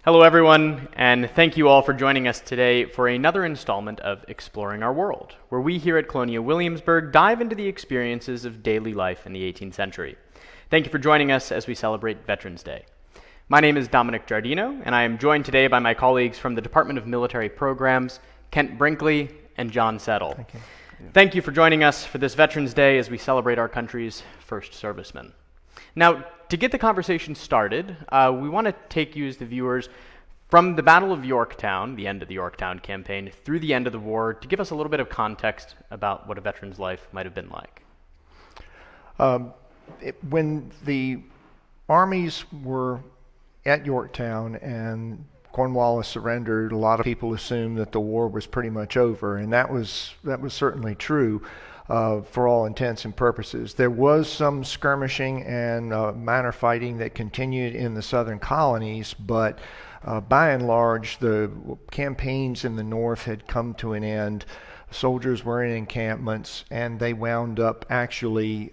Hello, everyone, and thank you all for joining us today for another installment of Exploring Our World, where we here at Colonial Williamsburg dive into the experiences of daily life in the 18th century. Thank you for joining us as we celebrate Veterans Day. My name is Dominic Giardino, and I am joined today by my colleagues from the Department of Military Programs, Kent Brinkley and John Settle. Thank you. Thank you for joining us for this Veterans Day as we celebrate our country's first servicemen. Now, to get the conversation started, we want to take you as the viewers from the Battle of Yorktown, the end of the Yorktown campaign, through the end of the war, to give us a little bit of context about what a veteran's life might have been like. When the armies were at Yorktown and Cornwallis surrendered, a lot of people assumed that the war was pretty much over, and that was certainly true. For all intents and purposes. There was some skirmishing and minor fighting that continued in the southern colonies, but by and large, the campaigns in the north had come to an end. Soldiers were in encampments, and they wound up actually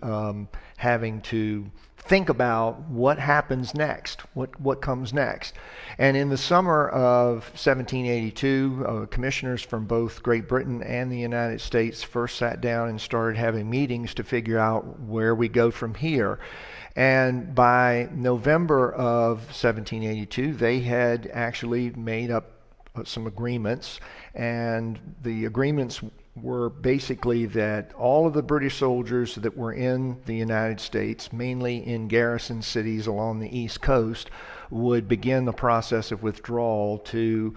having to think about what happens next, what comes next. And in the summer of 1782, commissioners from both Great Britain and the United States first sat down and started having meetings to figure out where we go from here. And by November of 1782, they had actually made up some agreements, and the agreements were basically that all of the British soldiers that were in the United States, mainly in garrison cities along the East Coast, would begin the process of withdrawal to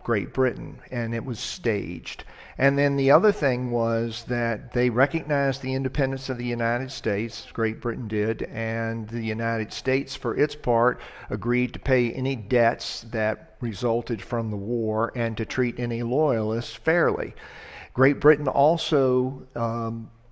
Great Britain, and it was staged. And then the other thing was that they recognized the independence of the United States, Great Britain did, and the United States, for its part, agreed to pay any debts that resulted from the war and to treat any loyalists fairly. Great Britain also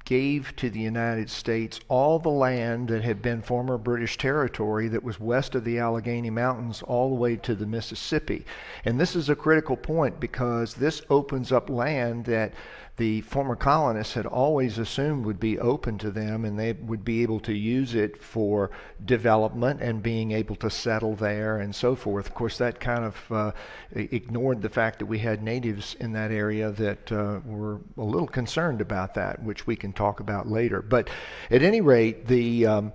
gave to the United States all the land that had been former British territory that was west of the Allegheny Mountains all the way to the Mississippi. And this is a critical point because this opens up land that the former colonists had always assumed would be open to them, and they would be able to use it for development and being able to settle there and so forth. Of course, that kind of ignored the fact that we had natives in that area that were a little concerned about that, which we can talk about later. But at any rate, the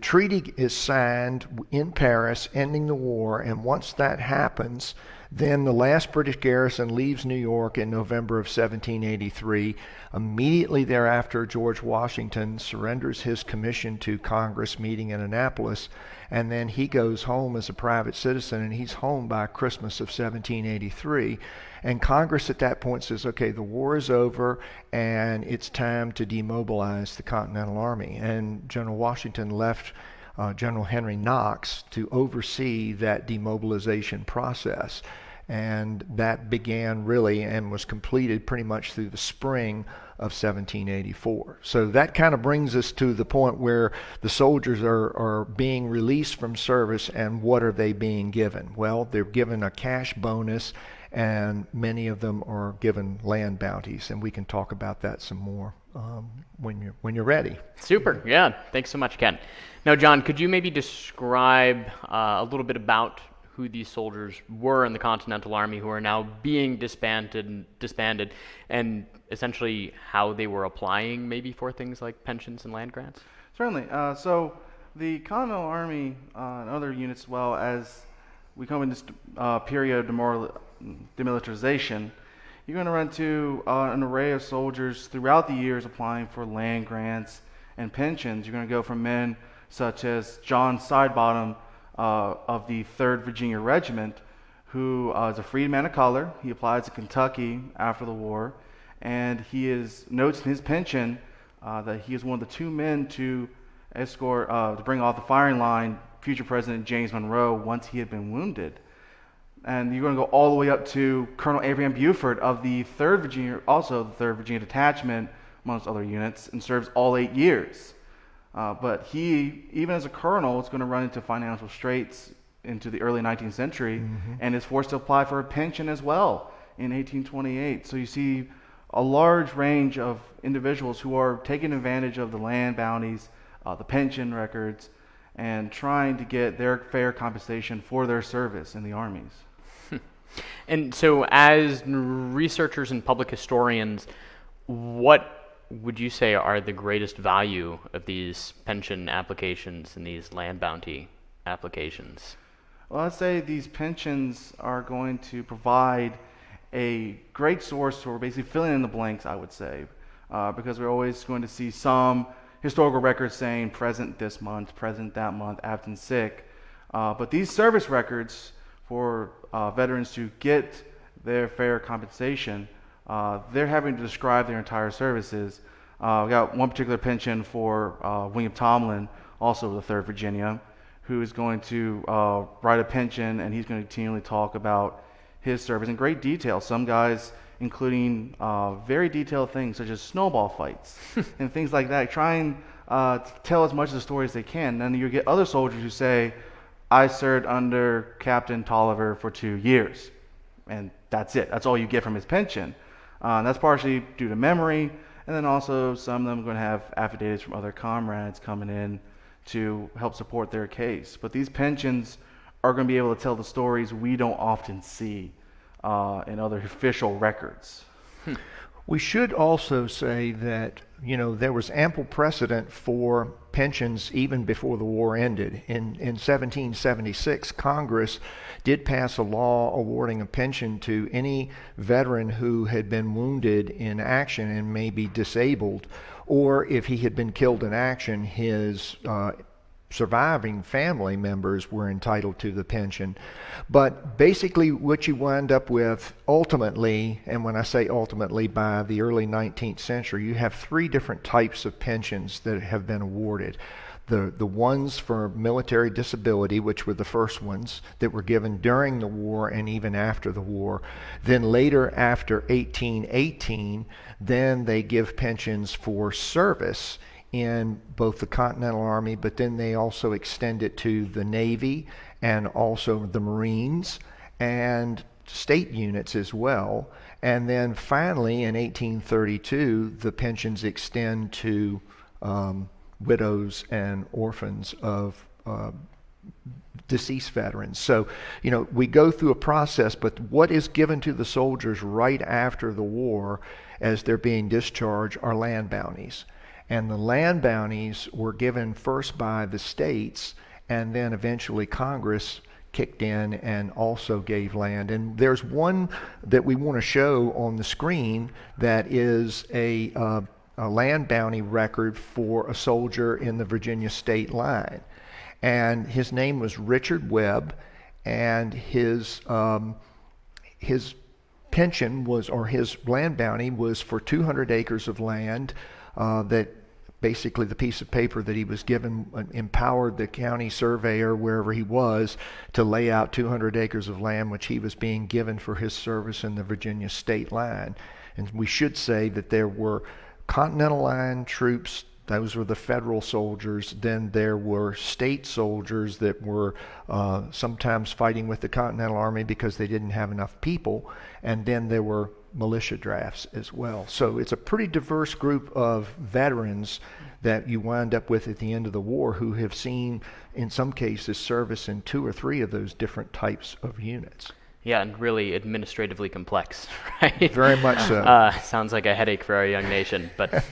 treaty is signed in Paris, ending the war, and once that happens, then the last British garrison leaves New York in November of 1783. Immediately thereafter, George Washington surrenders his commission to Congress meeting in Annapolis, and then he goes home as a private citizen, and he's home by Christmas of 1783. And Congress at that point says, okay, the war is over, and it's time to demobilize the Continental Army. And General Washington left General Henry Knox to oversee that demobilization process. And that began really and was completed pretty much through the spring of 1784. So that kind of brings us to the point where the soldiers are being released from service, and what are they being given? Well, they're given a cash bonus, and many of them are given land bounties, and we can talk about that some more when you're ready. Super, yeah. Thanks so much, Ken. Now, John, could you maybe describe a little bit about who these soldiers were in the Continental Army who are now being disbanded, and essentially how they were applying maybe for things like pensions and land grants? Certainly. So the Continental Army and other units, well, as we come in this period of demilitarization, you're going to run into an array of soldiers throughout the years applying for land grants and pensions. You're going to go from men such as John Sidebottom of the 3rd Virginia Regiment, who is a freedman of color. He applied to Kentucky after the war, and he notes in his pension that he is one of the 2 men to escort, to bring off the firing line future President James Monroe once he had been wounded. And you're going to go all the way up to Colonel Abraham Buford of the 3rd Virginia, also the 3rd Virginia Detachment, amongst other units, and serves all 8 years. But he, even as a colonel, is going to run into financial straits into the early 19th century, and is forced to apply for a pension as well in 1828. So you see a large range of individuals who are taking advantage of the land bounties, the pension records, and trying to get their fair compensation for their service in the armies. And so, as researchers and public historians, what would you say are the greatest value of these pension applications and these land bounty applications? Well, I'd say these pensions are going to provide a great source for basically filling in the blanks, I would say, because we're always going to see some historical records saying present this month, present that month, absent sick. But these service records for veterans to get their fair compensation, they're having to describe their entire services. We got one particular pension for William Tomlin, also of the 3rd Virginia, who is going to write a pension, and he's going to continually talk about his service in great detail. Some guys including very detailed things such as snowball fights and things like that, trying to tell as much of the story as they can. Then you get other soldiers who say, I served under Captain Tolliver for 2 years, and that's it. That's all you get from his pension. That's partially due to memory, and then also some of them are going to have affidavits from other comrades coming in to help support their case. But these pensions are going to be able to tell the stories we don't often see in other official records. We should also say that, there was ample precedent for pensions even before the war ended. In 1776, Congress did pass a law awarding a pension to any veteran who had been wounded in action and may be disabled, or if he had been killed in action, his surviving family members were entitled to the pension. But basically what you wind up with ultimately, and when I say ultimately, by the early 19th century, you have 3 different types of pensions that have been awarded. The ones for military disability, which were the first ones that were given during the war and even after the war. Then later, after 1818, then they give pensions for service in both the Continental Army, but then they also extend it to the Navy and also the Marines and state units as well. And then finally, in 1832, the pensions extend to widows and orphans of deceased veterans. So, we go through a process, but what is given to the soldiers right after the war as they're being discharged are land bounties. And the land bounties were given first by the states, and then eventually Congress kicked in and also gave land. And there's one that we want to show on the screen that is a land bounty record for a soldier in the Virginia state line. And his name was Richard Webb, and his pension was, or his land bounty was for 200 acres of land that basically the piece of paper that he was given empowered the county surveyor wherever he was to lay out 200 acres of land which he was being given for his service in the Virginia state line. And we should say that there were Continental Line troops, those were the federal soldiers. Then there were state soldiers that were sometimes fighting with the Continental Army because they didn't have enough people. And then there were militia drafts as well. So it's a pretty diverse group of veterans that you wind up with at the end of the war who have seen, in some cases, service in 2 or 3 of those different types of units. Yeah, and really administratively complex, right? Very much so. Sounds like a headache for our young nation. But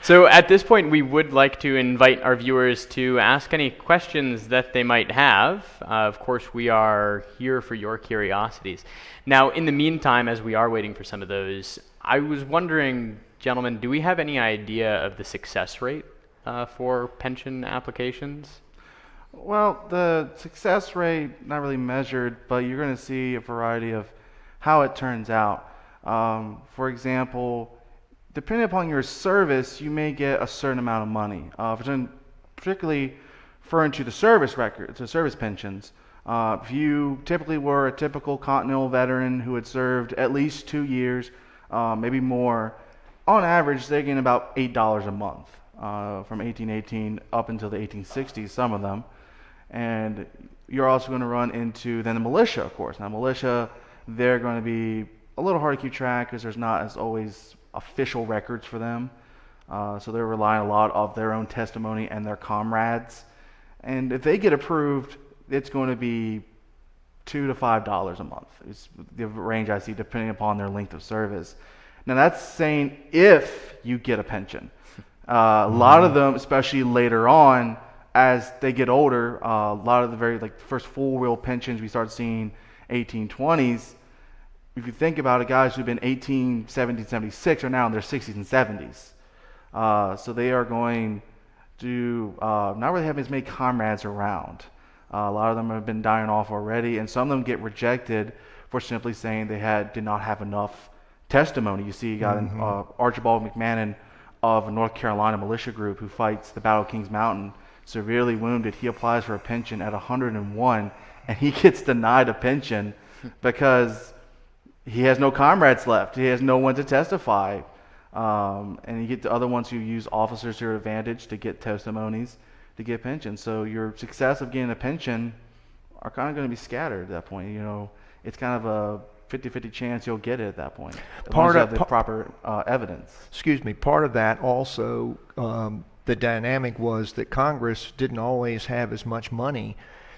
so at this point, we would like to invite our viewers to ask any questions that they might have. Of course, we are here for your curiosities. Now, in the meantime, as we are waiting for some of those, I was wondering, gentlemen, do we have any idea of the success rate for pension applications? Well, the success rate, not really measured, but you're going to see a variety of how it turns out. For example, depending upon your service, you may get a certain amount of money. Particularly referring to the service records, the service pensions. If you typically were a typical Continental veteran who had served at least 2 years, maybe more, on average, they're getting about $8 a month from 1818 up until the 1860s, some of them. And you're also going to run into then the militia, of course. Now, militia, they're going to be a little hard to keep track because there's not as always official records for them. So they're relying a lot of their own testimony and their comrades. And if they get approved, it's going to be $2 to $5 a month. It's the range I see depending upon their length of service. Now that's saying if you get a pension. A lot of them, especially later on, as they get older, a lot of the first full-wheel pensions we start seeing 1820s. If you think about it, guys who've been 18, 17, 76 are now in their 60s and 70s. So they are going to not really have as many comrades around. A lot of them have been dying off already, and some of them get rejected for simply saying they did not have enough testimony. You see, you got Archibald McMahon of a North Carolina militia group who fights the Battle of Kings Mountain, severely wounded. He applies for a pension at 101, and he gets denied a pension because he has no comrades left. He has no one to testify. And you get the other ones who use officers to their advantage to get testimonies to get pensions. So your success of getting a pension are kind of going to be scattered at that point. It's kind of a 50-50 chance you'll get it at that point. As long as you have the proper evidence. Excuse me. Part of that also, the dynamic was that Congress didn't always have as much money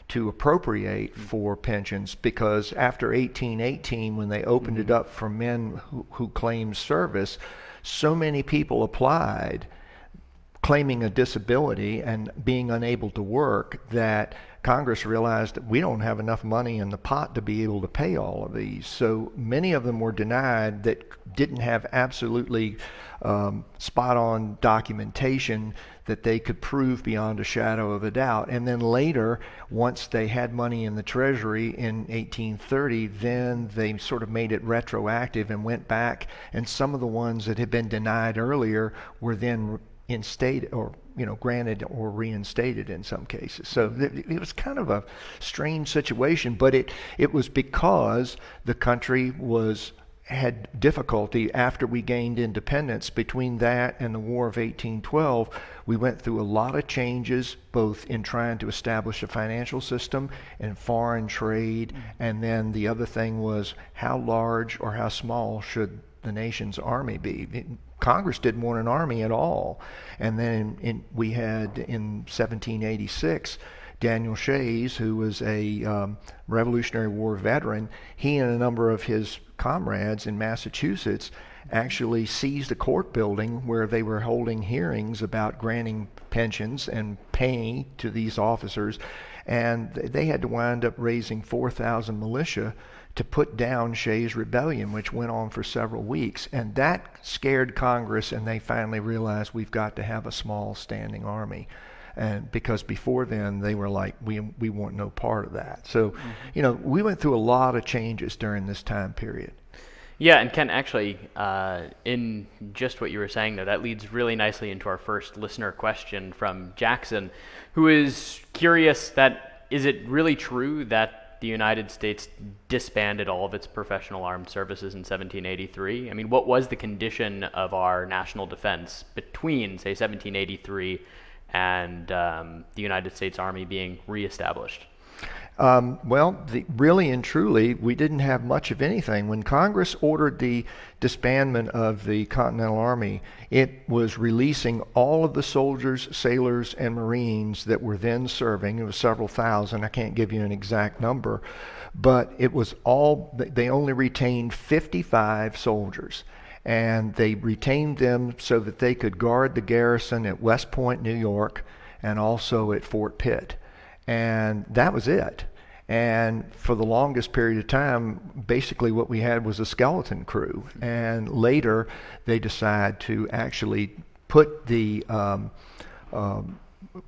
to appropriate for pensions, because after 1818, when they opened it up for men who claimed service, so many people applied claiming a disability and being unable to work that Congress realized that we don't have enough money in the pot to be able to pay all of these. So many of them were denied that didn't have absolutely spot-on documentation that they could prove beyond a shadow of a doubt. And then later, once they had money in the Treasury in 1830, then they sort of made it retroactive and went back, and some of the ones that had been denied earlier were then instated, or granted or reinstated in some cases. So it was kind of a strange situation, but it was because the country had difficulty after we gained independence. Between that and the War of 1812, we went through a lot of changes, both in trying to establish a financial system and foreign trade, and then the other thing was how large or how small should the nation's army be. Congress didn't want an army at all. And then we had in 1786 Daniel Shays, who was a Revolutionary War veteran. He and a number of his comrades in Massachusetts actually seized a court building where they were holding hearings about granting pensions and paying to these officers, and they had to wind up raising 4,000 militia to put down Shays' rebellion, which went on for several weeks. And that scared Congress, and they finally realized we've got to have a small standing army. And because before then they were like, we want no part of that. So, we went through a lot of changes during this time period. Yeah, and Ken, actually, in just what you were saying there, that leads really nicely into our first listener question from Jackson, who is curious that, is it really true that the United States disbanded all of its professional armed services in 1783? I mean, what was the condition of our national defense between, say, 1783 and the United States Army being reestablished? Really and truly, we didn't have much of anything. When Congress ordered the disbandment of the Continental Army, it was releasing all of the soldiers, sailors, and Marines that were then serving. It was several thousand. I can't give you an exact number, but it was they only retained 55 soldiers. And they retained them so that they could guard the garrison at West Point, New York, and also at Fort Pitt. And that was it. And for the longest period of time, basically what we had was a skeleton crew. And later, they decided to actually put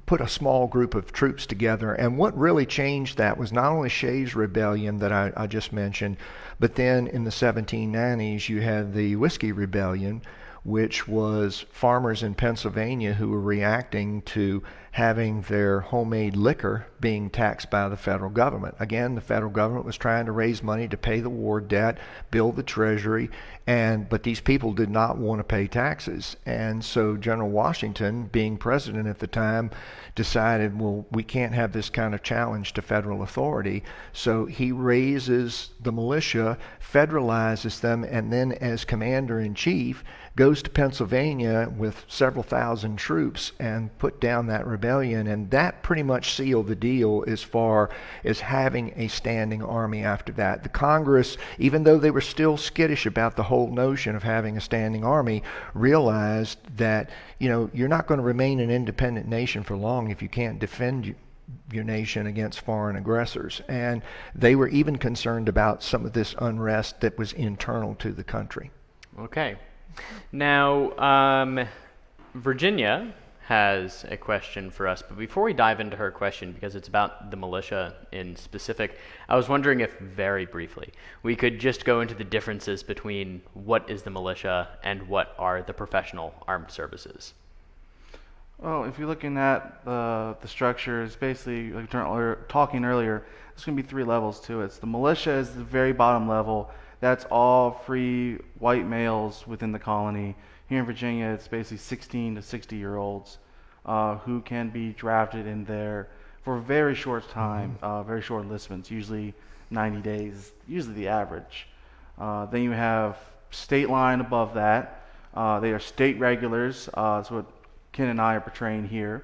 put a small group of troops together. And what really changed that was not only Shays' Rebellion that I just mentioned, but then in the 1790s, you had the Whiskey Rebellion, which was farmers in Pennsylvania who were reacting to having their homemade liquor being taxed by the federal government. Again, the federal government was trying to raise money to pay the war debt, build the treasury, but these people did not want to pay taxes. And so General Washington, being president at the time, decided, well, we can't have this kind of challenge to federal authority. So he raises the militia, federalizes them, and then as commander-in-chief, goes to Pennsylvania with several thousand troops and put down that rebellion. rebellion, and that pretty much sealed the deal as far as having a standing army after that. The Congress, even though they were still skittish about the whole notion of having a standing army, realized that, you're not going to remain an independent nation for long if you can't defend your nation against foreign aggressors. And they were even concerned about some of this unrest that was internal to the country. Okay. Now, Virginia has a question for us, but before we dive into her question, because it's about the militia in specific, I was wondering if, very briefly, we could just go into the differences between what is the militia and what are the professional armed services. Well, if you're looking at the structures, basically, like we were talking earlier, there's going to be 3 levels to it. So the militia is the very bottom level. That's all free white males within the colony. Here in Virginia, it's basically 16 to 60-year-olds who can be drafted in there for a very short time, very short enlistments, usually 90 days, usually the average. Then you have state line above that. They are state regulars. That's what Ken and I are portraying here.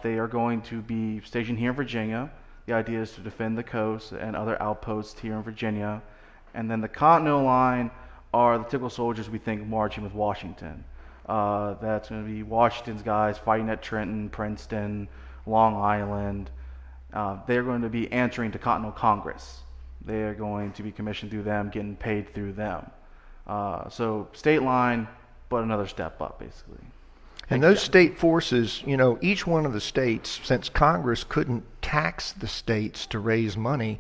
They are going to be stationed here in Virginia. The idea is to defend the coast and other outposts here in Virginia. And then the Continental Line are the typical soldiers we think marching with Washington. That's going to be Washington's guys fighting at Trenton, Princeton, Long Island. They're going to be answering to Continental Congress. They're going to be commissioned through them, getting paid through them. So state line, but another step up, basically. And those state forces, each one of the states, since Congress couldn't tax the states to raise money,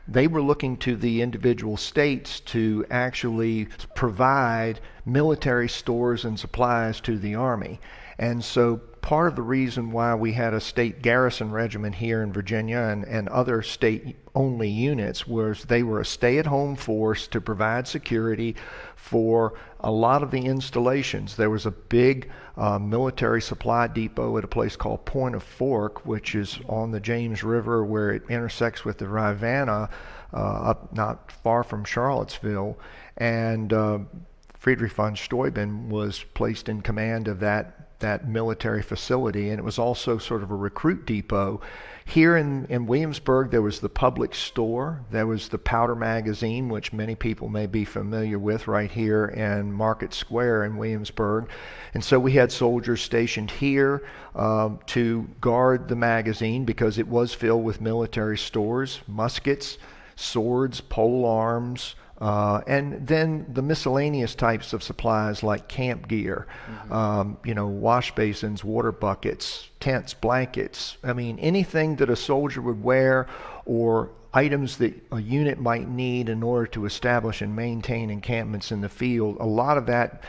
they were looking to the individual states to actually provide military stores and supplies to the Army. And so part of the reason why we had a state garrison regiment here in Virginia and other state-only units was they were a stay-at-home force to provide security for a lot of the installations. There was a big military supply depot at a place called Point of Fork, which is on the James River where it intersects with the Rivanna, up not far from Charlottesville. And Friedrich von Steuben was placed in command of that military facility, and it was also sort of a recruit depot. Here in Williamsburg, there was the public store. There was the powder magazine, which many people may be familiar with right here in Market Square in Williamsburg. And so we had soldiers stationed here to guard the magazine because it was filled with military stores, muskets, swords, pole arms, and then the miscellaneous types of supplies like camp gear, wash basins, water buckets, tents, blankets. I mean, anything that a soldier would wear or items that a unit might need in order to establish and maintain encampments in the field. A lot of that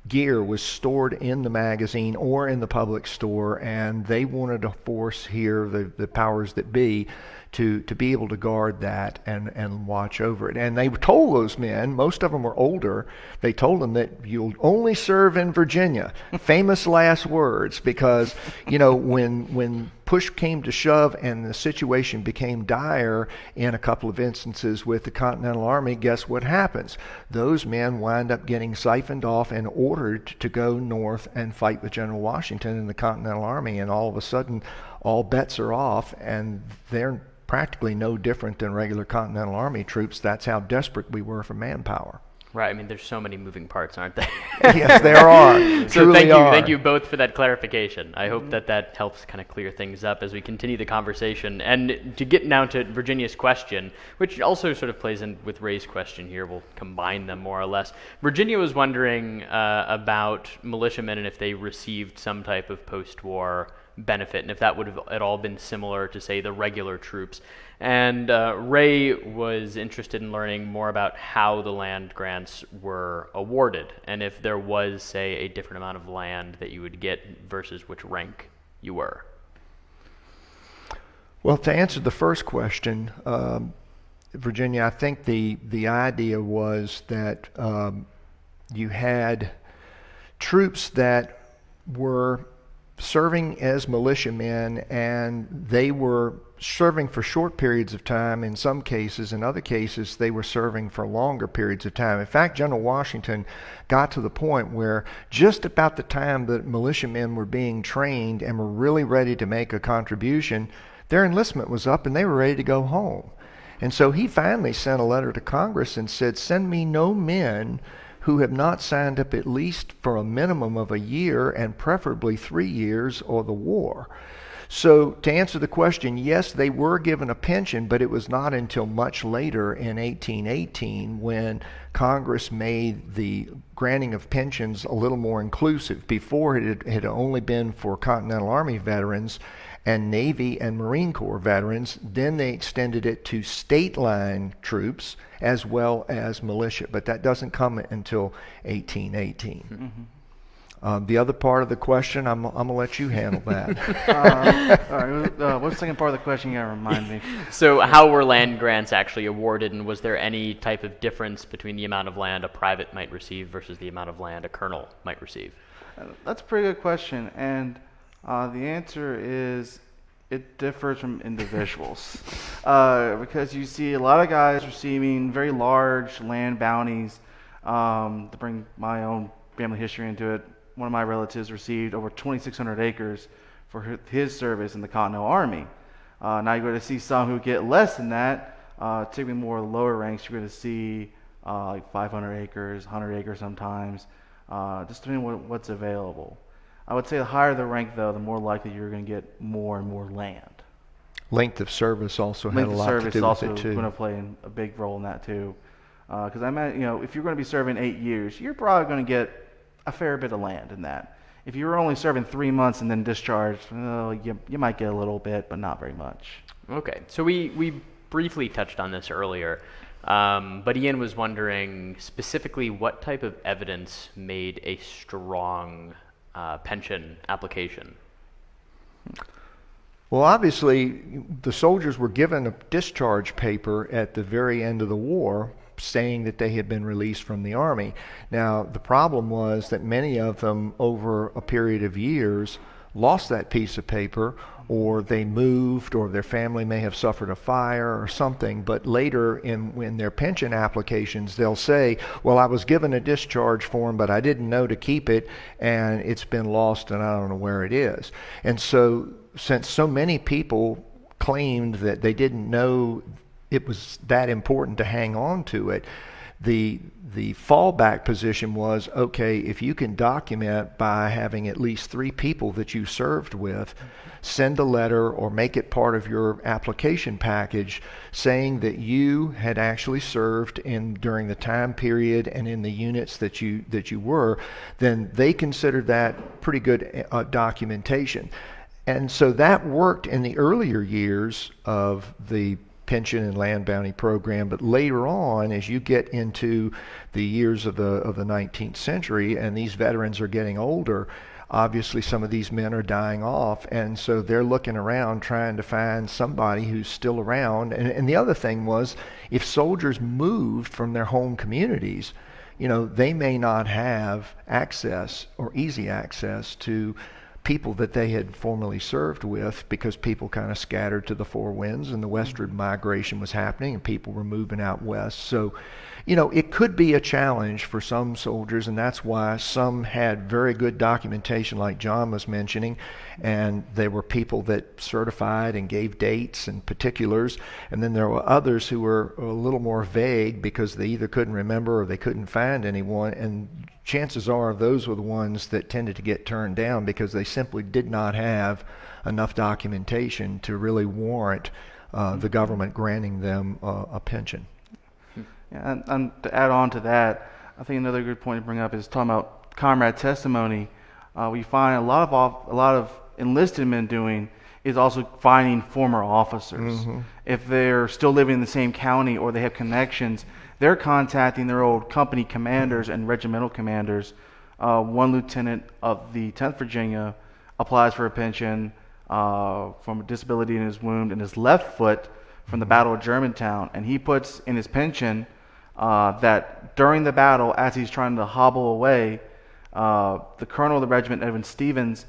gear was stored in the magazine or in the public store, and they wanted to force here, the powers that be, to be able to guard that and watch over it. And they told those men, most of them were older, they told them that you'll only serve in Virginia. Famous last words, because, when push came to shove and the situation became dire in a couple of instances with the Continental Army, guess what happens? Those men wind up getting siphoned off and ordered to go north and fight with General Washington and the Continental Army, and all of a sudden all bets are off, and they're practically no different than regular Continental Army troops. That's how desperate we were for manpower. Right. I mean, there's so many moving parts, aren't there? Yes, there are. So thank you both for that clarification. I hope that helps kind of clear things up as we continue the conversation. And to get now to Virginia's question, which also sort of plays in with Ray's question here, we'll combine them more or less. Virginia was wondering about militiamen and if they received some type of post-war benefit, and if that would have at all been similar to, say, the regular troops. And Ray was interested in learning more about how the land grants were awarded, and if there was, say, a different amount of land that you would get versus which rank you were. Well, to answer the first question, Virginia, I think the idea was that you had troops that were serving as militiamen, and they were serving for short periods of time in some cases. In other cases, they were serving for longer periods of time. In fact, General Washington got to the point where just about the time that militiamen were being trained and were really ready to make a contribution, their enlistment was up and they were ready to go home. And so he finally sent a letter to Congress and said, "Send me no men who have not signed up at least for a minimum of a year and preferably 3 years or the war." So to answer the question, yes, they were given a pension, but it was not until much later in 1818 when Congress made the granting of pensions a little more inclusive. Before, it had only been for Continental Army veterans and Navy and Marine Corps veterans. Then they extended it to state line troops as well as militia, but that doesn't come until 1818. Mm-hmm. The other part of the question, I'm going to let you handle that. All right. What's the second part of the question? You got to remind me. So how were land grants actually awarded, and was there any type of difference between the amount of land a private might receive versus the amount of land a colonel might receive? That's a pretty good question, and the answer is it differs from individuals. Because you see a lot of guys receiving very large land bounties. To bring my own family history into it, one of my relatives received over 2,600 acres for his service in the Continental Army. Now you're going to see some who get less than that. Typically more lower ranks, you're going to see like 500 acres, 100 acres sometimes, just depending on what's available. I would say the higher the rank, though, the more likely you're going to get more and more land. Length of service also had a lot to do with it, too. Length of service also going to play a big role in that, too. Because I imagine, if you're going to be serving 8 years, you're probably going to get a fair bit of land in that. If you were only serving 3 months and then discharged, you might get a little bit, but not very much. Okay, so we briefly touched on this earlier, but Ian was wondering specifically what type of evidence made a strong pension application. Well, obviously, the soldiers were given a discharge paper at the very end of the war saying that they had been released from the Army. Now, the problem was that many of them, over a period of years, lost that piece of paper, or they moved, or their family may have suffered a fire or something. But later in their pension applications, they'll say, well, I was given a discharge form, but I didn't know to keep it, and it's been lost, and I don't know where it is. And so, since so many people claimed that they didn't know it was that important to hang on to it, the fallback position was, okay, if you can document by having at least 3 people that you served with, send a letter or make it part of your application package saying that you had actually served during the time period and in the units that you were, then they considered that pretty good documentation. And so that worked in the earlier years of the pension and land bounty program, but later on, as you get into the years of the 19th century and these veterans are getting older, obviously some of these men are dying off, and so they're looking around trying to find somebody who's still around. And the other thing was, if soldiers moved from their home communities, they may not have access or easy access to people that they had formerly served with, because people kind of scattered to the four winds and the westward migration was happening and people were moving out west. So, it could be a challenge for some soldiers, and that's why some had very good documentation like John was mentioning, and there were people that certified and gave dates and particulars, and then there were others who were a little more vague because they either couldn't remember or they couldn't find anyone, and chances are those were the ones that tended to get turned down because they simply did not have enough documentation to really warrant the government granting them a pension. Yeah, and to add on to that, I think another good point to bring up is talking about Comrade Testimony. We find a lot of enlisted men doing is also finding former officers. Mm-hmm. If they're still living in the same county or they have connections, they're contacting their old company commanders and regimental commanders. One lieutenant of the 10th Virginia applies for a pension from a disability in his wound in his left foot from the Battle of Germantown, and he puts in his pension that during the battle, as he's trying to hobble away, the colonel of the regiment, Edwin Stevens,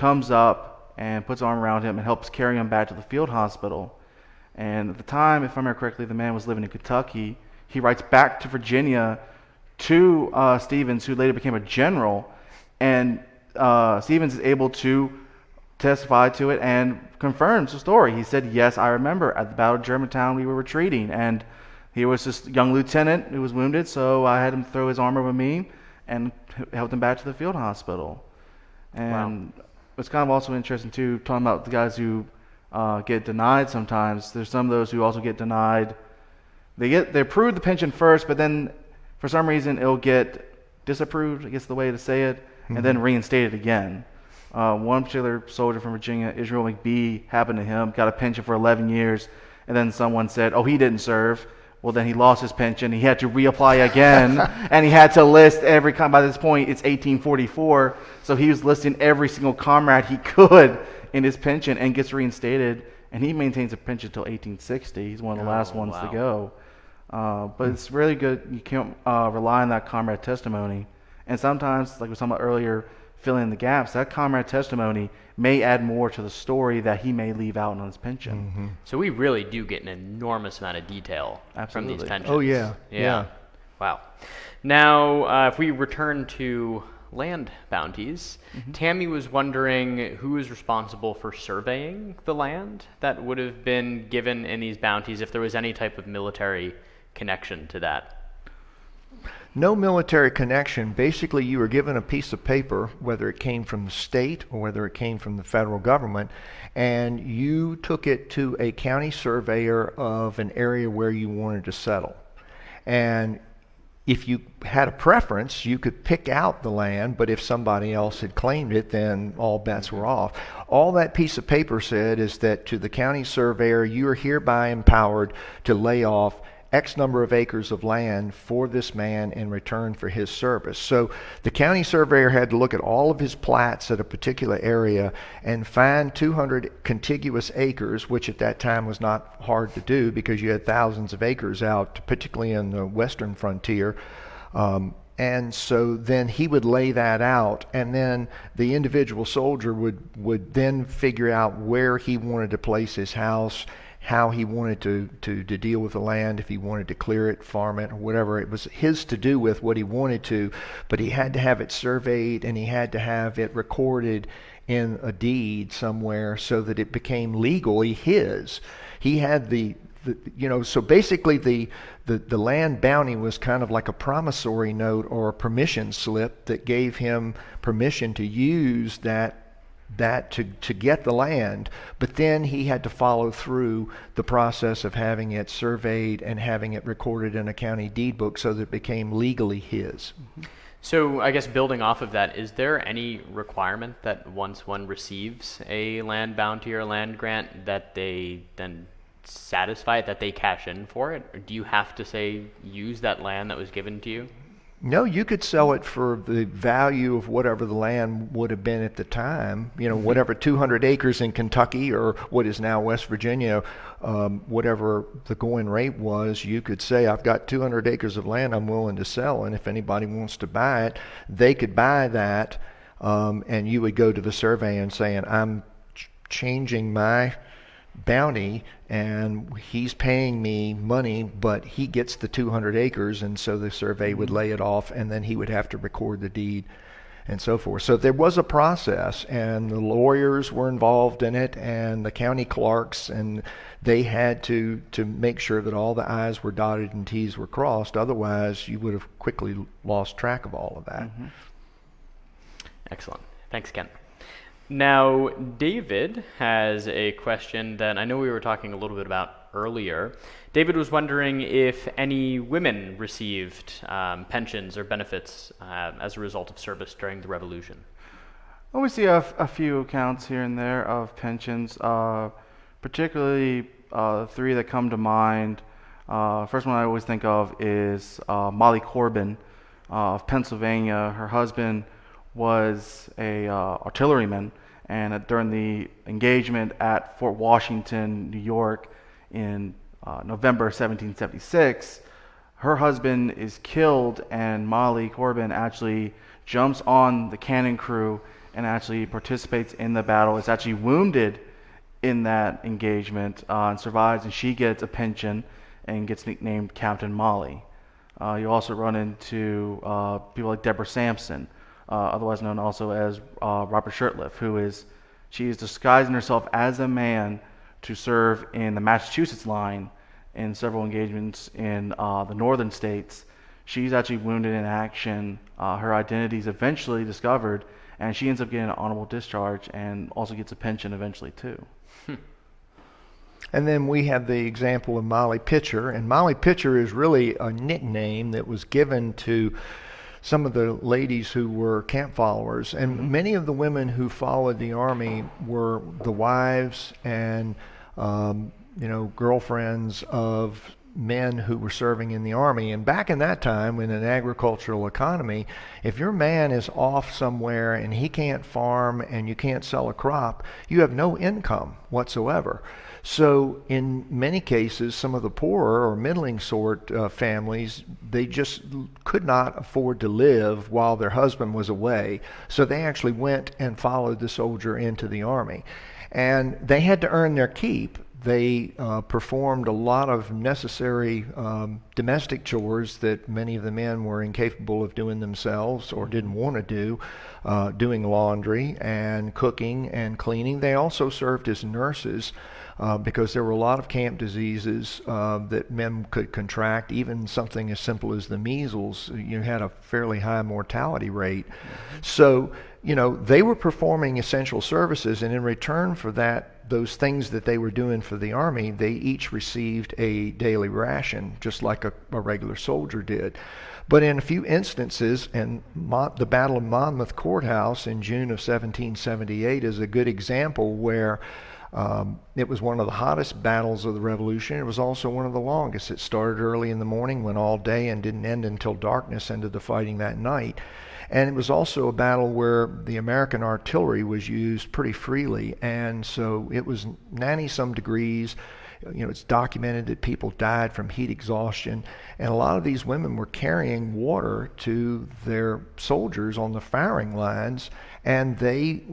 comes up and puts an arm around him and helps carry him back to the field hospital. And at the time, if I remember correctly, the man was living in Kentucky. He writes back to Virginia to Stevens, who later became a general, and Stevens is able to testify to it and confirms the story. He said, yes, I remember at the Battle of Germantown we were retreating, and he was this young lieutenant who was wounded, so I had him throw his arm over me and helped him back to the field hospital. And it's kind of also interesting, too, talking about the guys who get denied sometimes. There's some of those who also get denied. They approve the pension first, but then for some reason it'll get disapproved, I guess the way to say it, and then reinstated again. One particular soldier from Virginia, Israel McBee, happened to him, got a pension for 11 years, and then someone said, oh, he didn't serve. Well, then he lost his pension. He had to reapply again, and he had to list every, by this point, it's 1844, so he was listing every single comrade he could in his pension and gets reinstated, and he maintains a pension until 1860. He's one of the last ones to go. But it's really good. You can't rely on that comrade testimony. And sometimes, like we were talking about earlier, filling in the gaps, that comrade testimony may add more to the story that he may leave out on his pension. So we really do get an enormous amount of detail from these pensions. Oh, yeah. Wow. Now, if we return to land bounties, Tammy was wondering who is responsible for surveying the land that would have been given in these bounties, if there was any type of military connection to that. No military connection. Basically, you were given a piece of paper, whether it came from the state or whether it came from the federal government, and you took it to a county surveyor of an area where you wanted to settle. And if you had a preference, you could pick out the land, but if somebody else had claimed it, then all bets were off. All that piece of paper said is that to the county surveyor, you are hereby empowered to lay off X number of acres of land for this man in return for his service. So the county surveyor had to look at all of his plats at a particular area and find 200 contiguous acres, which at that time was not hard to do because you had thousands of acres out, particularly in the western frontier. And so then he would lay that out, and then the individual soldier would then figure out where he wanted to place his house, how he wanted to deal with the land, if he wanted to clear it, farm it, or whatever. It was his to do with what he wanted to, but he had to have it surveyed and he had to have it recorded in a deed somewhere so that it became legally his. He had so basically the land bounty was kind of like a promissory note or a permission slip that gave him permission to use that to get the land, but then he had to follow through the process of having it surveyed and having it recorded in a county deed book so that it became legally his. So I guess building off of that, is there any requirement that once one receives a land bounty or land grant that they then satisfy it, that they cash in for it? Or do you have to, say, use that land that was given to you? No, you could sell it for the value of whatever the land would have been at the time. Whatever 200 acres in Kentucky or what is now West Virginia, whatever the going rate was, you could say, I've got 200 acres of land I'm willing to sell, and if anybody wants to buy it, they could buy that, and you would go to the survey and saying, I'm changing my bounty and he's paying me money, but he gets the 200 acres, and so the survey would lay it off, and then he would have to record the deed and so forth. So there was a process, and the lawyers were involved in it, and the county clerks, and they had to make sure that all the I's were dotted and T's were crossed. Otherwise, you would have quickly lost track of all of that. Excellent. Thanks, Ken. Now, David has a question that I know we were talking a little bit about earlier. David was wondering if any women received pensions or benefits as a result of service during the Revolution. Well, we see a few accounts here and there of pensions, particularly three that come to mind. First one I always think of is Molly Corbin of Pennsylvania. Her husband was a artilleryman, and during the engagement at Fort Washington, New York, in November 1776, her husband is killed, and Molly Corbin actually jumps on the cannon crew and actually participates in the battle, is actually wounded in that engagement and survives, and she gets a pension and gets nicknamed Captain Molly. You also run into people like Deborah Sampson, otherwise known also as Robert Shurtleff, she is disguising herself as a man to serve in the Massachusetts line in several engagements in the northern states. She's actually wounded in action. Her identity is eventually discovered, and she ends up getting an honorable discharge and also gets a pension eventually too. And then we have the example of Molly Pitcher, and Molly Pitcher is really a nickname that was given to some of the ladies who were camp followers, and many of the women who followed the Army were the wives and girlfriends of men who were serving in the Army. And back in that time, in an agricultural economy, if your man is off somewhere and he can't farm and you can't sell a crop, you have no income whatsoever. So in many cases, some of the poorer or middling sort families, they just could not afford to live while their husband was away. So they actually went and followed the soldier into the Army. And they had to earn their keep. They performed a lot of necessary domestic chores that many of the men were incapable of doing themselves or didn't want to do, doing laundry and cooking and cleaning. They also served as nurses because there were a lot of camp diseases that men could contract. Even something as simple as the measles, you had a fairly high mortality rate. So, they were performing essential services, and in return for those things that they were doing for the Army, they each received a daily ration, just like a regular soldier did. But in a few instances, and the Battle of Monmouth Courthouse in June of 1778 is a good example where it was one of the hottest battles of the Revolution. It was also one of the longest. It started early in the morning, went all day, and didn't end until darkness ended the fighting that night. And it was also a battle where the American artillery was used pretty freely, and so it was 90-some degrees. It's documented that people died from heat exhaustion, and a lot of these women were carrying water to their soldiers on the firing lines, and they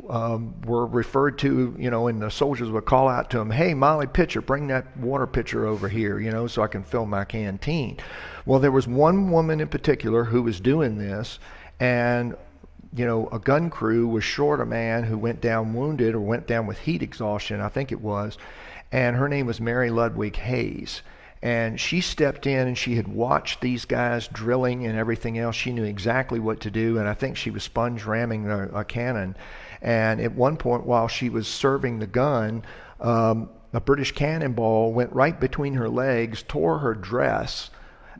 were referred to, and the soldiers would call out to them, "Hey, Molly Pitcher, bring that water pitcher over here, so I can fill my canteen." Well, there was one woman in particular who was doing this, and a gun crew was short a man who went down wounded or went down with heat exhaustion, I think it was, and her name was Mary Ludwig Hayes. And she stepped in, and she had watched these guys drilling and everything else. She knew exactly what to do, and I think she was sponge ramming a cannon. And at one point, while she was serving the gun, a British cannonball went right between her legs, tore her dress,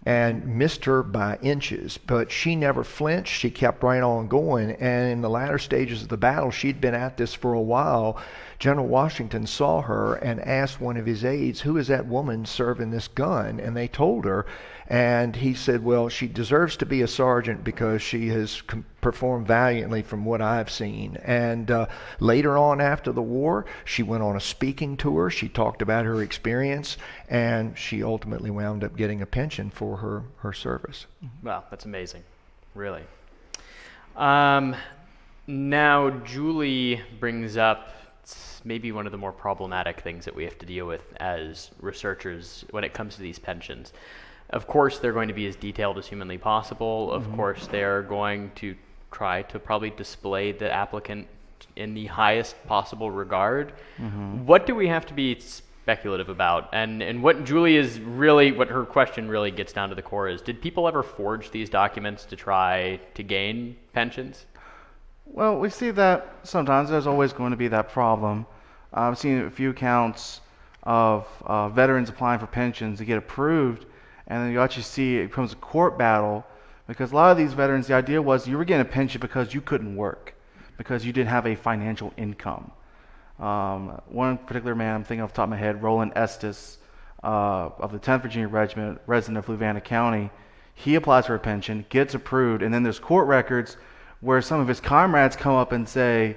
and missed her by inches. But she never flinched. She kept right on going. And in the latter stages of the battle, she'd been at this for a while. General Washington saw her and asked one of his aides, "Who is that woman serving this gun?" And they told her. And he said, "Well, she deserves to be a sergeant because she has performed valiantly from what I've seen." And later on after the war, she went on a speaking tour. She talked about her experience, and she ultimately wound up getting a pension for her service. Wow, that's amazing, really. Now, Julie brings up maybe one of the more problematic things that we have to deal with as researchers when it comes to these pensions. Of course, they're going to be as detailed as humanly possible. Of course, they're going to try to probably display the applicant in the highest possible regard. What do we have to be speculative about? And what Julie is really, what her question really gets down to the core is, did people ever forge these documents to try to gain pensions? Well, we see that sometimes. There's always going to be that problem. I've seen a few accounts of veterans applying for pensions to get approved, and then you actually see it becomes a court battle because a lot of these veterans, the idea was you were getting a pension because you couldn't work, because you didn't have a financial income. One particular man I'm thinking off the top of my head, Roland Estes of the 10th Virginia Regiment, resident of Fluvanna County, he applies for a pension, gets approved, and then there's court records where some of his comrades come up and say,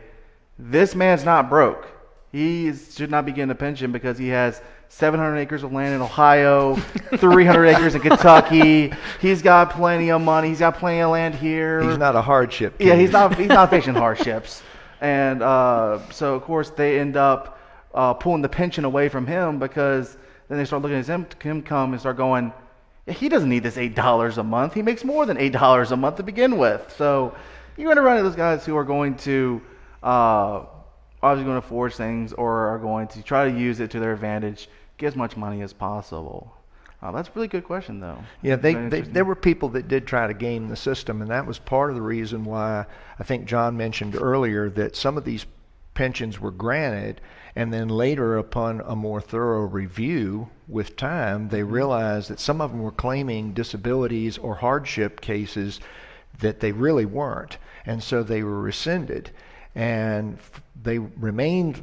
"This man's not broke. He should not be getting a pension because he has 700 acres of land in Ohio, 300 acres in Kentucky. He's got plenty of money. He's got plenty of land here. He's not a hardship kid." Yeah, he's not facing hardships. And so, of course, they end up pulling the pension away from him, because then they start looking at his income and start going, "Yeah, he doesn't need this $8 a month. He makes more than $8 a month to begin with." So you're going to run into those guys who are going to obviously going to forge things, or are going to try to use it to their advantage, get as much money as possible. That's a really good question, though. Yeah, there were people that did try to game the system, and that was part of the reason why I think John mentioned earlier that some of these pensions were granted, and then later, upon a more thorough review with time, they realized that some of them were claiming disabilities or hardship cases that they really weren't, and so they were rescinded. And they remained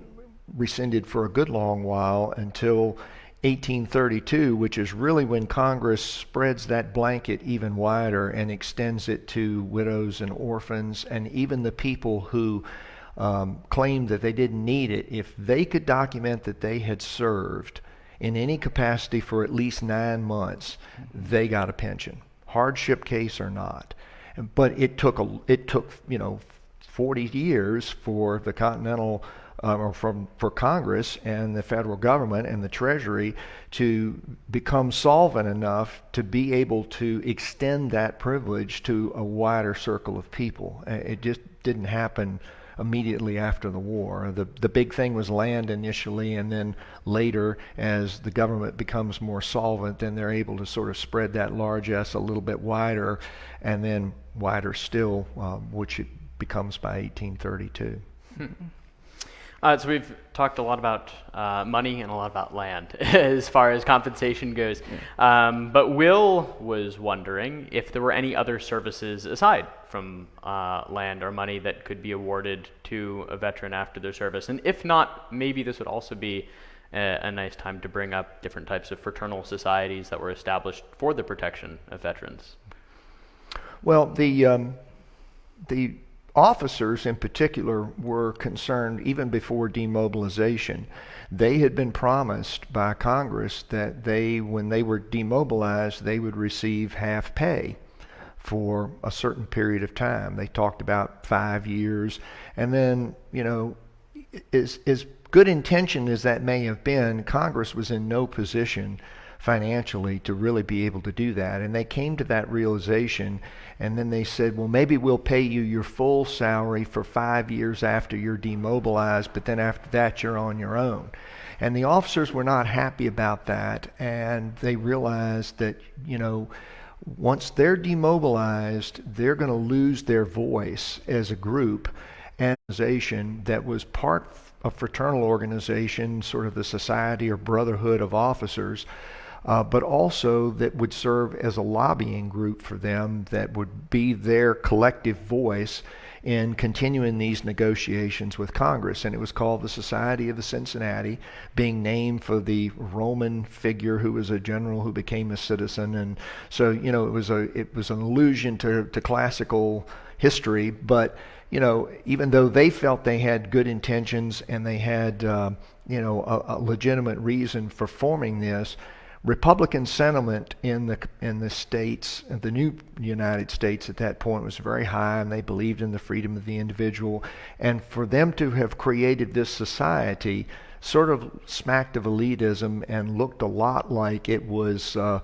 rescinded for a good long while until 1832, which is really when Congress spreads that blanket even wider and extends it to widows and orphans, and even the people who claimed that they didn't need it. If they could document that they had served in any capacity for at least 9 months, they got a pension, hardship case or not. But it took 40 years for the Continental for Congress and the federal government and the Treasury to become solvent enough to be able to extend that privilege to a wider circle of people. It just didn't happen immediately after the war. The big thing was land initially, and then later, as the government becomes more solvent, then they're able to sort of spread that largesse a little bit wider, and then wider still, which it becomes by 1832. So we've talked a lot about money and a lot about land as far as compensation goes. But Will was wondering if there were any other services aside from land or money that could be awarded to a veteran after their service. And if not, maybe this would also be a nice time to bring up different types of fraternal societies that were established for the protection of veterans. Well, the officers in particular were concerned even before demobilization. They had been promised by Congress that when they were demobilized, they would receive half pay for a certain period of time. They talked about 5 years. And then, as good intention as that may have been, Congress was in no position financially to really be able to do that. And they came to that realization, and then they said, well, maybe we'll pay you your full salary for 5 years after you're demobilized, but then after that you're on your own. And the officers were not happy about that, and they realized that, once they're demobilized, they're going to lose their voice as a group. And organization that was part of fraternal organization, sort of the society or brotherhood of officers, but also that would serve as a lobbying group for them, that would be their collective voice in continuing these negotiations with Congress. And it was called the Society of the Cincinnati, being named for the Roman figure who was a general who became a citizen. And so, it was an allusion to classical history, but even though they felt they had good intentions and they had a legitimate reason for forming this, Republican sentiment in the states, the new United States at that point, was very high, and they believed in the freedom of the individual. And for them to have created this society sort of smacked of elitism and looked a lot like it was, a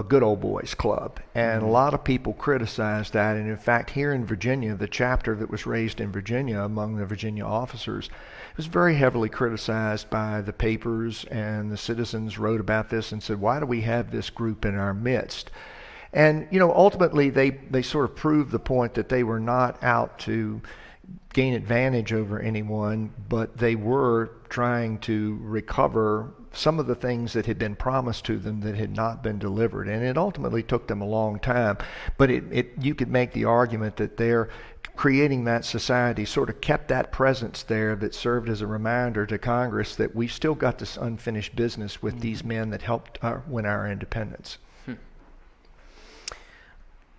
good old boys club. And a lot of people criticized that. And in fact, here in Virginia, the chapter that was raised in Virginia among the Virginia officers was very heavily criticized by the papers, and the citizens wrote about this and said, why do we have this group in our midst? And, ultimately they sort of proved the point that they were not out to gain advantage over anyone, but they were trying to recover some of the things that had been promised to them that had not been delivered. And it ultimately took them a long time, but you could make the argument that their creating that society sort of kept that presence there that served as a reminder to Congress that we've still got this unfinished business with these men that helped win our independence.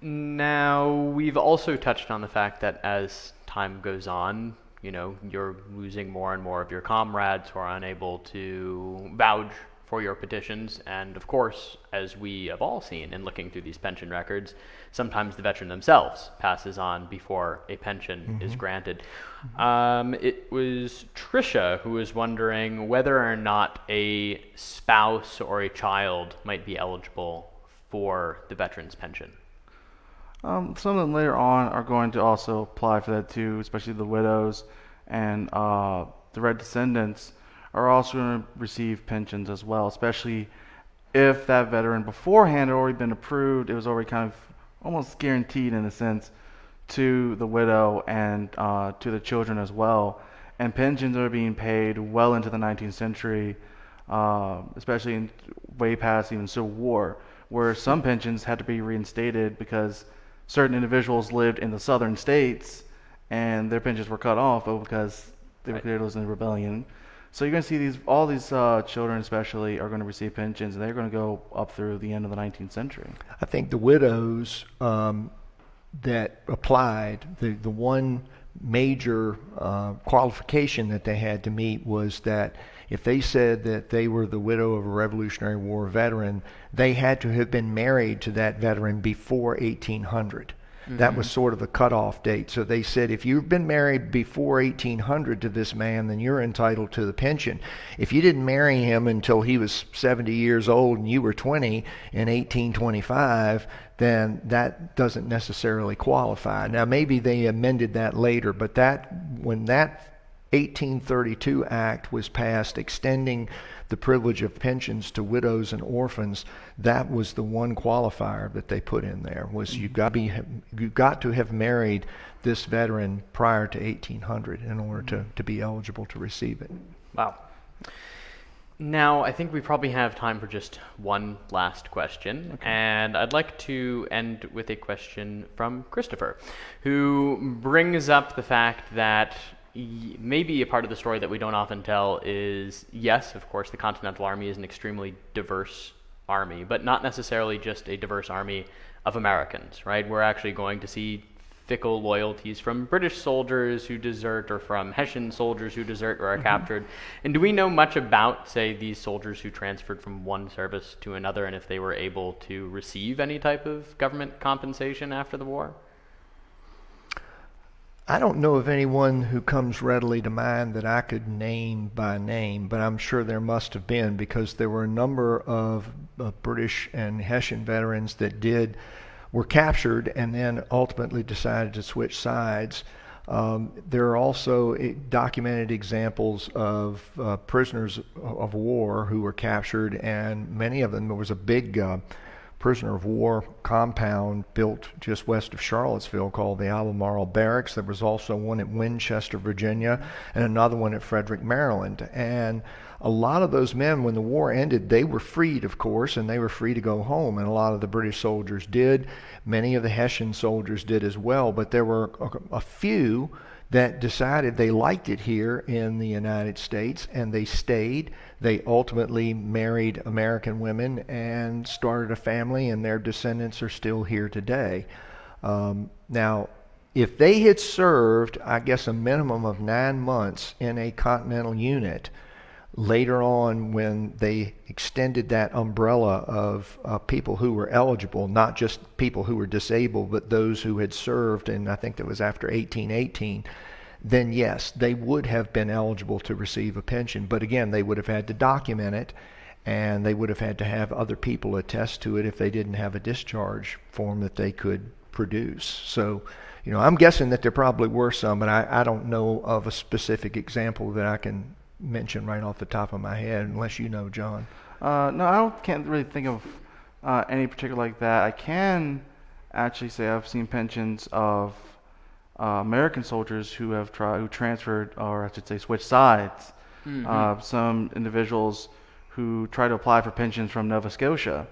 Now, we've also touched on the fact that as time goes on, you're losing more and more of your comrades who are unable to vouch for your petitions. And of course, as we have all seen in looking through these pension records, sometimes the veteran themselves passes on before a pension is granted. It was Tricia who was wondering whether or not a spouse or a child might be eligible for the veteran's pension. Some of them later on are going to also apply for that too, especially the widows and the red descendants are also going to receive pensions as well, especially if that veteran beforehand had already been approved. It was already kind of almost guaranteed in a sense to the widow and to the children as well. And pensions are being paid well into the 19th century, especially way past even Civil War, where some pensions had to be reinstated because certain individuals lived in the southern states and their pensions were cut off because they were cleared in rebellion. So you're going to see all these children especially are going to receive pensions, and they're going to go up through the end of the 19th century. I think the widows that applied, the one major qualification that they had to meet was that if they said that they were the widow of a Revolutionary War veteran, they had to have been married to that veteran before 1800. That was sort of the cutoff date. So they said, if you've been married before 1800 to this man, then you're entitled to the pension. If you didn't marry him until he was 70 years old and you were 20 in 1825, then that doesn't necessarily qualify. Now, maybe they amended that later, but when that 1832 Act was passed extending the privilege of pensions to widows and orphans, that was the one qualifier that they put in there, was you've got to have married this veteran prior to 1800 in order to be eligible to receive it. Wow. Now, I think we probably have time for just one last question, and I'd like to end with a question from Christopher, who brings up the fact that maybe a part of the story that we don't often tell is, yes, of course, the Continental Army is an extremely diverse army, but not necessarily just a diverse army of Americans, right? We're actually going to see fickle loyalties from British soldiers who desert or from Hessian soldiers who desert or are captured. And do we know much about, say, these soldiers who transferred from one service to another and if they were able to receive any type of government compensation after the war? I don't know of anyone who comes readily to mind that I could name by name, but I'm sure there must have been, because there were a number of British and Hessian veterans that were captured and then ultimately decided to switch sides. There are also documented examples of prisoners of war who were captured, and many of them, there was a big prisoner of war compound built just west of Charlottesville called the Albemarle Barracks. There was also one at Winchester, Virginia, and another one at Frederick, Maryland. And a lot of those men, when the war ended, they were freed, of course, and they were free to go home. And a lot of the British soldiers did. Many of the Hessian soldiers did as well. But there were a few that decided they liked it here in the United States, and they stayed. They ultimately married American women and started a family, and their descendants are still here today. Now, if they had served, I guess, a minimum of 9 months in a Continental unit, later on when they extended that umbrella of people who were eligible, not just people who were disabled, but those who had served, and I think that was after 1818, then yes, they would have been eligible to receive a pension. But again, they would have had to document it, and they would have had to have other people attest to it if they didn't have a discharge form that they could produce. So, I'm guessing that there probably were some, but I don't know of a specific example that I can mention right off the top of my head, unless you know, John. No, can't really think of any particular like that. I can actually say I've seen pensions of American soldiers who transferred, or I should say, switched sides. Some individuals who try to apply for pensions from Nova Scotia,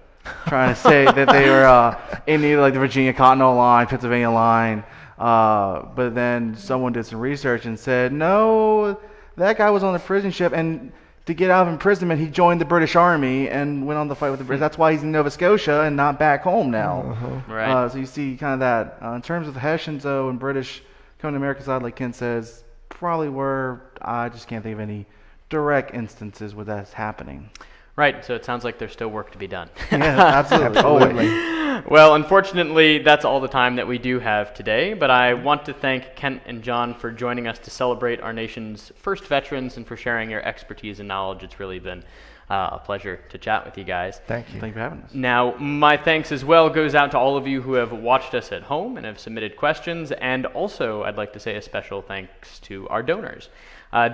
trying to say that they were in either like the Virginia Continental line, Pennsylvania line, but then someone did some research and said, no, that guy was on the prison ship, and to get out of imprisonment, he joined the British Army and went on the fight with the British. That's why he's in Nova Scotia and not back home now. Right. So you see kind of that. In terms of the Hessians, though, and British coming to American side, like Ken says, probably were. I just can't think of any direct instances where that's happening. Right, so it sounds like there's still work to be done. Yeah, absolutely. Absolutely. Well, unfortunately, that's all the time that we do have today, but I want to thank Kent and John for joining us to celebrate our nation's first veterans and for sharing your expertise and knowledge. It's really been a pleasure to chat with you guys. Thank you. Thank you for having us. Now, my thanks as well goes out to all of you who have watched us at home and have submitted questions, and also I'd like to say a special thanks to our donors.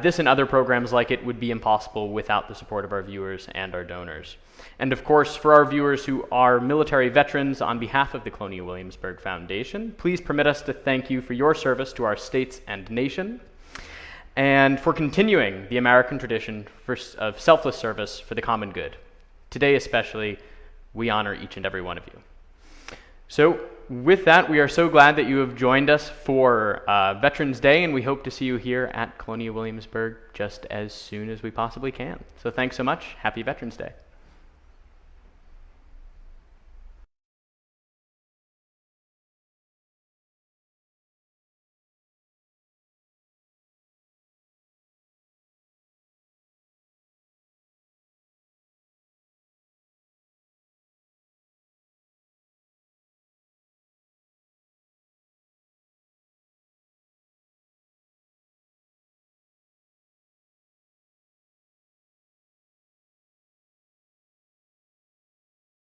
This and other programs like it would be impossible without the support of our viewers and our donors. And of course, for our viewers who are military veterans, on behalf of the Colonial Williamsburg Foundation, please permit us to thank you for your service to our states and nation, and for continuing the American tradition of selfless service for the common good. Today especially, we honor each and every one of you. So with that, we are so glad that you have joined us for Veterans Day, and we hope to see you here at Colonial Williamsburg just as soon as we possibly can. So thanks so much. Happy Veterans Day.